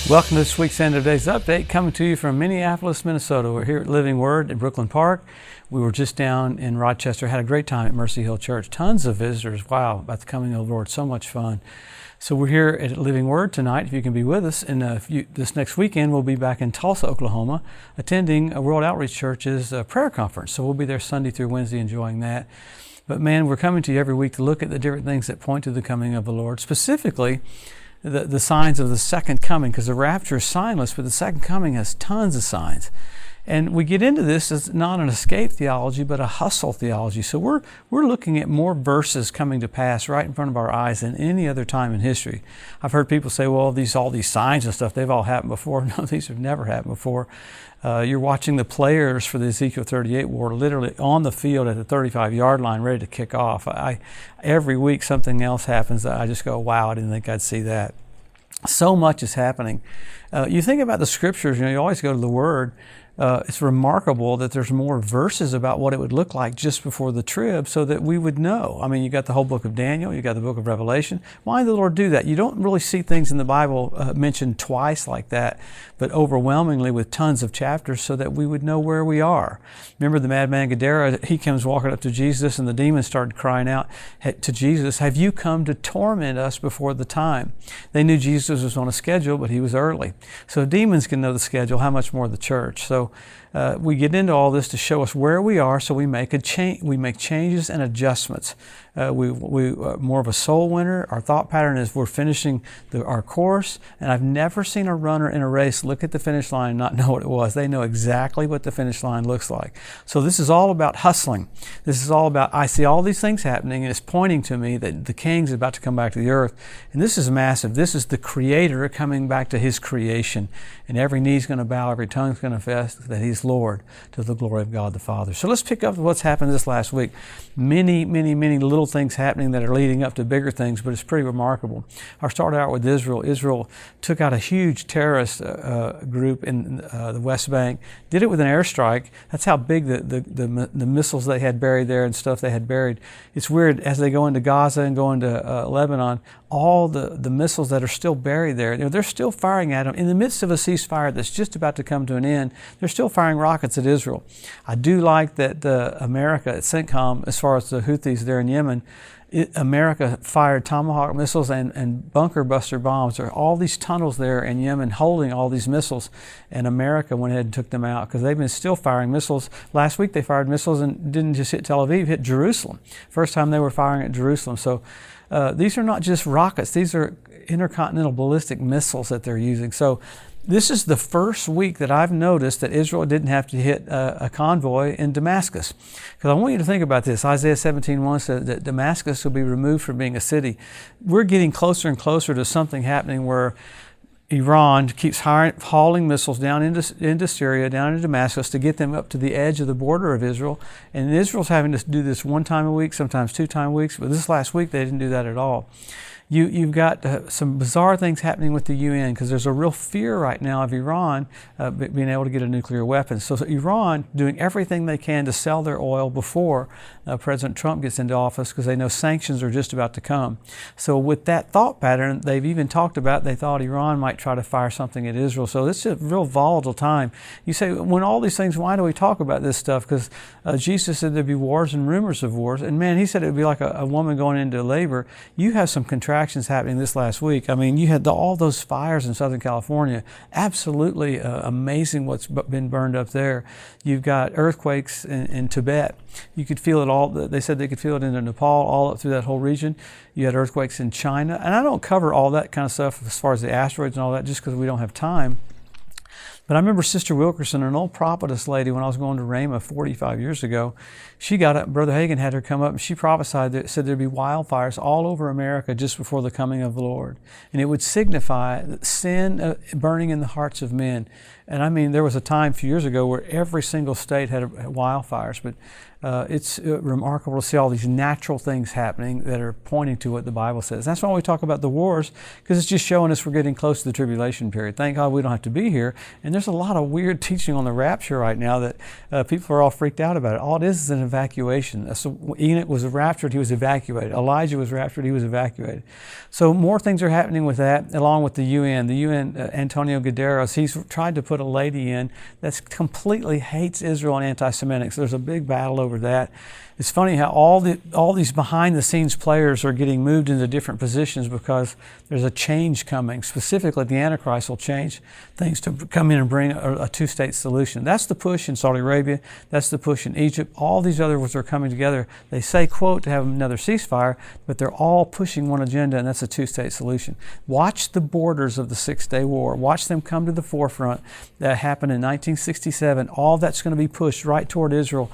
Welcome to this week's End of Days Update, coming to you from Minneapolis, Minnesota. We're here at Living Word in Brooklyn Park. We were just down in Rochester, had a great time at Mercy Hill Church. Tons of visitors. Wow, about the coming of the Lord, so much fun. So we're here at Living Word tonight, if you can be with us. And this next weekend, we'll be back in Tulsa, Oklahoma, attending a World Outreach Church's prayer conference. So we'll be there Sunday through Wednesday enjoying that. But man, we're coming to you every week to look at the different things that point to the coming of the Lord, specifically the signs of the second coming, because the rapture is signless, but the second coming has tons of signs. And we get into this as not an escape theology, but a hustle theology. So we're looking at more verses coming to pass right in front of our eyes than any other time in history. I've heard people say, well, all these signs and stuff, they've all happened before. No, these have never happened before. You're watching the players for the Ezekiel 38 war literally on the field at the 35-yard line ready to kick off. Every week something else happens that I just go, wow, I didn't think I'd see that. So much is happening. You think about the scriptures, you always go to the Word. It's remarkable that there's more verses about what it would look like just before the trib so that we would know. I mean, you got the whole book of Daniel, you got the book of Revelation. Why did the Lord do that? You don't really see things in the Bible mentioned twice like that, but overwhelmingly with tons of chapters so that we would know where we are. Remember the madman Gadara, he comes walking up to Jesus and the demons started crying out to Jesus, have you come to torment us before the time? They knew Jesus was on a schedule, but he was early. So demons can know the schedule, how much more the church? So we get into all this to show us where we are, so we make changes and adjustments. We more of a soul winner. Our thought pattern is we're finishing our course, and I've never seen a runner in a race look at the finish line and not know what it was. They know exactly what the finish line looks like. So this is all about hustling. This is all about, I see all these things happening, and it's pointing to me that the King's about to come back to the earth. And this is massive. This is the Creator coming back to His creation. And every knee's going to bow, every tongue's going to confess that He's Lord, to the glory of God the Father. So let's pick up what's happened this last week. Many little things happening that are leading up to bigger things, but it's pretty remarkable. I'll start out with Israel. Israel took out a huge terrorist group in the West Bank, did it with an airstrike. That's how big the missiles they had buried there and stuff they had buried. It's weird, as they go into Gaza and go into Lebanon, all the missiles that are still buried there, they're still firing at them. In the midst of a ceasefire that's just about to come to an end, they're still firing rockets at Israel. I do like that America at CENTCOM, as far as the Houthis there in Yemen, America fired Tomahawk missiles and bunker buster bombs. There are all these tunnels there in Yemen holding all these missiles, and America went ahead and took them out because they've been still firing missiles. Last week they fired missiles and didn't just hit Tel Aviv, hit Jerusalem. First time they were firing at Jerusalem. So these are not just rockets, these are intercontinental ballistic missiles that they're using. So this is the first week that I've noticed that Israel didn't have to hit a convoy in Damascus. Because I want you to think about this. Isaiah 17:1 says that Damascus will be removed from being a city. We're getting closer and closer to something happening where Iran keeps hauling missiles down into Syria, down into Damascus to get them up to the edge of the border of Israel. And Israel's having to do this one time a week, sometimes 2 times a week. But this last week they didn't do that at all. You've got some bizarre things happening with the UN because there's a real fear right now of Iran being able to get a nuclear weapon. So Iran doing everything they can to sell their oil before President Trump gets into office because they know sanctions are just about to come. So with that thought pattern, they've even talked about they thought Iran might try to fire something at Israel. So it's a real volatile time. You say, when all these things, why do we talk about this stuff? Because Jesus said there'd be wars and rumors of wars. And man, he said it would be like a woman going into labor. You have some contractions happening this last week. I mean, you had all those fires in Southern California. Absolutely amazing what's been burned up there. You've got earthquakes in Tibet. You could feel it all. They said they could feel it in Nepal, all up through that whole region. You had earthquakes in China. And I don't cover all that kind of stuff as far as the asteroids and all that just because we don't have time. But I remember Sister Wilkerson, an old prophetess lady, when I was going to Rhema 45 years ago, she got up, Brother Hagin had her come up, and she prophesied that said there'd be wildfires all over America just before the coming of the Lord. And it would signify sin burning in the hearts of men. And I mean, there was a time a few years ago where every single state had wildfires, but It's remarkable to see all these natural things happening that are pointing to what the Bible says. That's why we talk about the wars, because it's just showing us we're getting close to the tribulation period. Thank God we don't have to be here. And there's a lot of weird teaching on the rapture right now that people are all freaked out about it. All it is an evacuation. So Enoch was raptured, he was evacuated. Elijah was raptured, he was evacuated. So more things are happening with that, along with the UN. The UN, Antonio Guterres, he's tried to put a lady in that completely hates Israel and anti-Semitic. So there's a big battle over that. It's funny how all these behind-the-scenes players are getting moved into different positions because there's a change coming. Specifically, the Antichrist will change things to come in and bring a two-state solution. That's the push in Saudi Arabia. That's the push in Egypt. All these others are coming together. They say, quote, to have another ceasefire, but they're all pushing one agenda, and that's a two-state solution. Watch the borders of the Six-Day War. Watch them come to the forefront. That happened in 1967. All that's going to be pushed right toward Israel.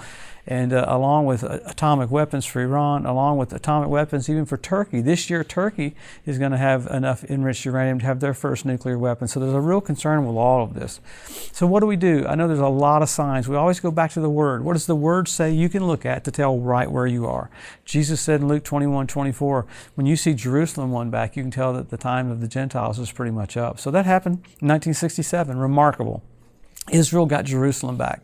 And along with atomic weapons for Iran, along with atomic weapons even for Turkey. This year, Turkey is going to have enough enriched uranium to have their first nuclear weapon. So there's a real concern with all of this. So what do we do? I know there's a lot of signs. We always go back to the Word. What does the Word say you can look at to tell right where you are? Jesus said in Luke 21:24, when you see Jerusalem won back, you can tell that the time of the Gentiles is pretty much up. So that happened in 1967. Remarkable. Israel got Jerusalem back.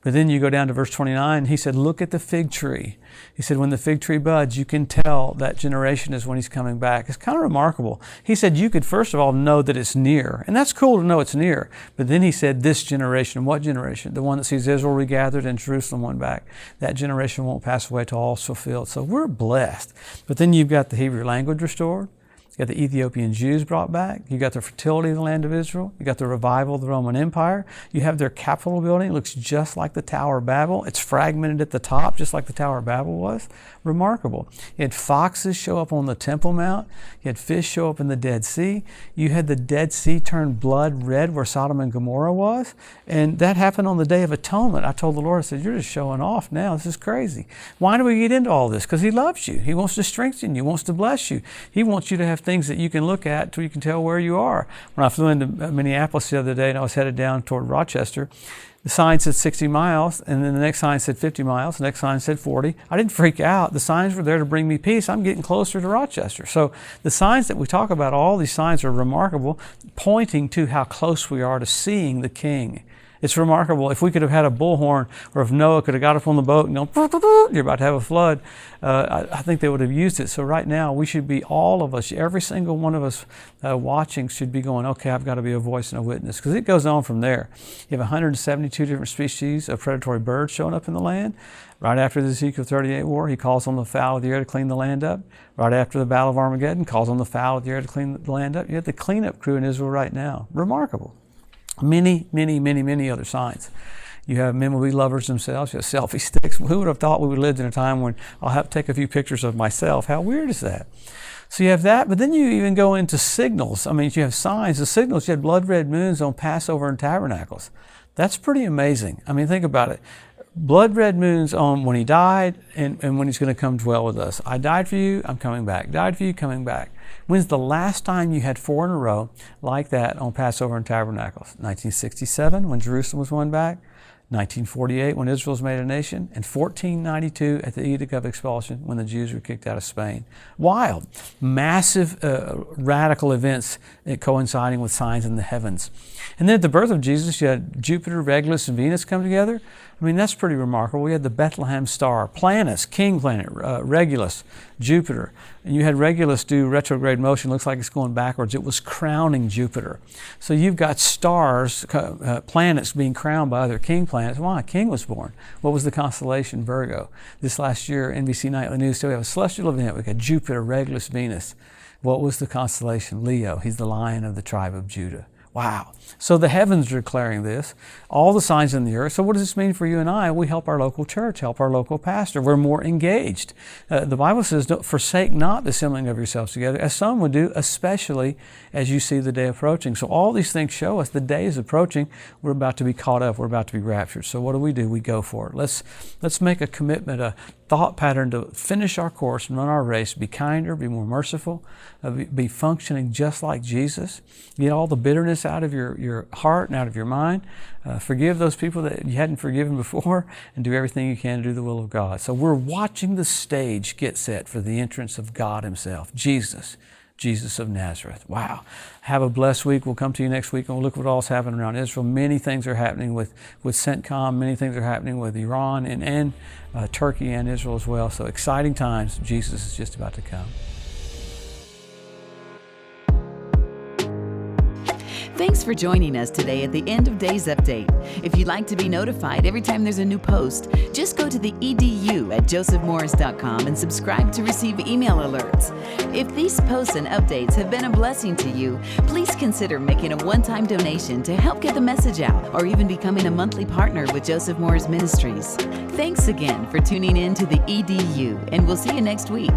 But then you go down to verse 29, he said, look at the fig tree. He said, when the fig tree buds, you can tell that generation is when he's coming back. It's kind of remarkable. He said, you could first of all know that it's near. And that's cool to know it's near. But then he said, this generation. What generation? The one that sees Israel regathered and Jerusalem won back. That generation won't pass away till all is fulfilled. So we're blessed. But then you've got the Hebrew language restored. You got the Ethiopian Jews brought back. You got the fertility of the land of Israel. You got the revival of the Roman Empire. You have their Capitol building. It looks just like the Tower of Babel. It's fragmented at the top, just like the Tower of Babel was. Remarkable. You had foxes show up on the Temple Mount. You had fish show up in the Dead Sea. You had the Dead Sea turn blood red where Sodom and Gomorrah was. And that happened on the Day of Atonement. I told the Lord, I said, you're just showing off now. This is crazy. Why do we get into all this? Because he loves you. He wants to strengthen you. He wants to bless you. He wants you to have things that you can look at so you can tell where you are. When I flew into Minneapolis the other day and I was headed down toward Rochester, the sign said 60 miles, and then the next sign said 50 miles, the next sign said 40. I didn't freak out. The signs were there to bring me peace. I'm getting closer to Rochester. So the signs that we talk about, all these signs are remarkable, pointing to how close we are to seeing the King. It's remarkable. If we could have had a bullhorn, or if Noah could have got up on the boat and gone, you're about to have a flood, I think they would have used it. So right now, we should be, all of us, every single one of us watching should be going, okay, I've got to be a voice and a witness, because it goes on from there. You have 172 different species of predatory birds showing up in the land. Right after the Ezekiel 38 war, he calls on the fowl of the air to clean the land up. Right after the Battle of Armageddon, calls on the fowl of the air to clean the land up. You have the cleanup crew in Israel right now. Remarkable. Many, many, many, many other signs. You have men will be lovers themselves. You have selfie sticks. Who would have thought we would have lived in a time when I'll have to take a few pictures of myself? How weird is that? So you have that, but then you even go into signals. I mean, you have signs. The signals, you had blood red moons on Passover and Tabernacles. That's pretty amazing. I mean, think about it. Blood red moons on when he died and when he's going to come dwell with us. I died for you, I'm coming back. Died for you, coming back. When's the last time you had 4 in a row like that on Passover and Tabernacles? 1967, when Jerusalem was won back. 1948, when Israel was made a nation. And 1492 at the Edict of Expulsion, when the Jews were kicked out of Spain. Wild. Massive radical events coinciding with signs in the heavens. And then at the birth of Jesus, you had Jupiter, Regulus, and Venus come together. I mean, that's pretty remarkable. We had the Bethlehem star, Planus, king planet, Regulus, Jupiter. And you had Regulus do retrograde motion. Looks like it's going backwards. It was crowning Jupiter. So you've got stars, planets being crowned by other king planets. Why? A king was born. What was the constellation? Virgo. This last year, NBC Nightly News, so we have a celestial event. We got Jupiter, Regulus, Venus. What was the constellation? Leo. He's the lion of the tribe of Judah. Wow. So the heavens are declaring this, all the signs in the earth. So what does this mean for you and I? We help our local church, help our local pastor. We're more engaged. The Bible says, don't forsake not the assembling of yourselves together, as some would do, especially as you see the day approaching. So all these things show us the day is approaching. We're about to be caught up. We're about to be raptured. So what do? We go for it. Let's make a commitment, a thought pattern to finish our course and run our race, be kinder, be more merciful, be functioning just like Jesus. Get all the bitterness bitterness out of your heart and out of your mind. Forgive those people that you hadn't forgiven before, and do everything you can to do the will of God. So we're watching the stage get set for the entrance of God himself, Jesus of Nazareth. Wow. Have a blessed week. We'll come to you next week and we'll look at what all's happening around Israel. Many things are happening with CENTCOM. Many things are happening with Iran and Turkey and Israel as well. So exciting times. Jesus is just about to come. Thanks for joining us today at the End of Days Update. If you'd like to be notified every time there's a new post, just go to the edu at josephmorris.com and subscribe to receive email alerts. If these posts and updates have been a blessing to you, please consider making a one-time donation to help get the message out, or even becoming a monthly partner with Joseph Morris Ministries. Thanks again for tuning in to the EDU, and we'll see you next week.